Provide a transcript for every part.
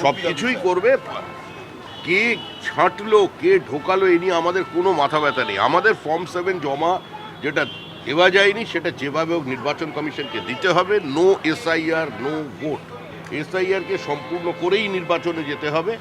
সব কিছুই করবে। কে ছাঁটলো কে ঢোকালো এ নিয়ে আমাদের কোনো মাথা ব্যথা নেই। আমাদের ফর্ম 7 জমা যেটা দেওয়া যায়নি সেটা যেভাবে হোক নির্বাচন কমিশনকে দিতে হবে। No SIR no vote. এসআইআরকে সম্পূর্ণ করেই নির্বাচনে যেতে হবে।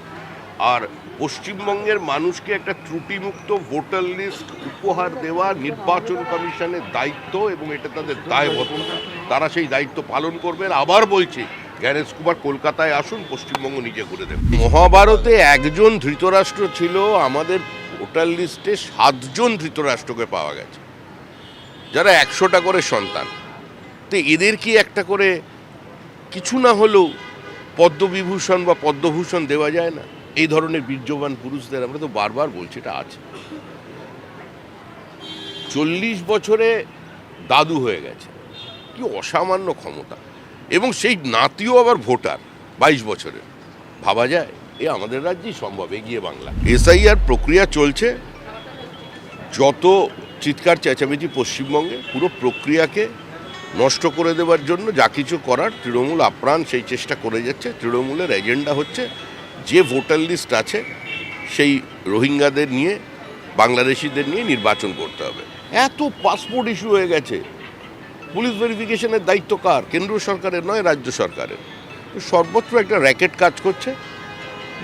আর পশ্চিমবঙ্গের মানুষকে একটা ত্রুটিমুক্ত ভোটার লিস্ট উপহার দেওয়া নির্বাচন কমিশনের দায়িত্ব, এবং এটা তাদের দায়বদ্ধতা। তারা সেই দায়িত্ব পালন করবেন। আবার বলছি, জ্ঞানেশ কুমার কলকাতায় আসুন, পশ্চিমবঙ্গ নিজে করে দেবে। মহাভারতে একজন ধৃতরাষ্ট্র ছিল, আমাদের ভোটার লিস্টে 7 জন ধৃতরাষ্ট্রকে পাওয়া গেছে, যারা 100টা করে সন্তান। তো এদের কি একটা করে কিছু না হলেও পদ্মবিভূষণ বা পদ্মভূষণ দেওয়া যায় না? এই ধরনের বীর্যবান পুরুষদের আমরা তো বারবার বলছি এটা আছে। 40 বছরে দাদু হয়ে গেছে, কি অসামান্য ক্ষমতা, এবং সেই নাতিও আবার ভোটার 22 বছরের। ভাবা যায়? এ আমাদের রাজ্যেই সম্ভব, এগিয়ে বাংলা। এসআইআর প্রক্রিয়া চলছে। যত চিৎকার চেঁচামেচি পশ্চিমবঙ্গে, পুরো প্রক্রিয়াকে নষ্ট করে দেওয়ার জন্য যা কিছু করার তৃণমূল আপ্রাণ সেই চেষ্টা করে যাচ্ছে। তৃণমূলের এজেন্ডা হচ্ছে যে ভোটার লিস্ট আছে সেই রোহিঙ্গাদের নিয়ে, বাংলাদেশিদের নিয়ে নির্বাচন করতে হবে। এত পাসপোর্ট ইস্যু হয়ে গেছে, পুলিশ ভেরিফিকেশনের দায়িত্ব কার? কেন্দ্র সরকারের নয়, রাজ্য সরকারের। সর্বত্র একটা র্যাকেট কাজ করছে।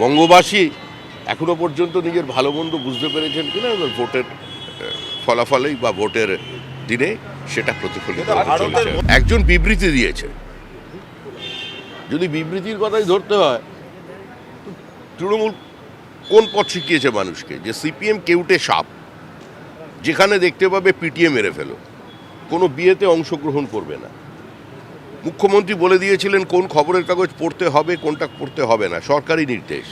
বঙ্গবাসী এখনো পর্যন্ত নিজের ভালো মন্দ বুঝতে পেরেছেন কিনা, এবার ভোটের ফলাফলেই বা ভোটের দিনে সেটা প্রতিফলিত হতে চলেছে। একজন বিবৃতি দিয়েছে, যদি বিবৃতির কথাই ধরতে হয়, তৃণমূল কোন পথ শিখিয়েছে মানুষকে? যে সিপিএম কেউটে সাপ, যেখানে দেখতে পাবে পিটিয়ে মেরে ফেলো, কোনো বিয়েতে অংশগ্রহণ করবে না। মুখ্যমন্ত্রী বলে দিয়েছিলেন কোন খবরের কাগজ পড়তে হবে কোনটা পড়তে হবে না, সরকারি নির্দেশ।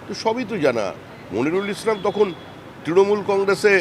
তো সবই তো জানা। মনিরুল ইসলাম তখন তৃণমূল কংগ্রেসে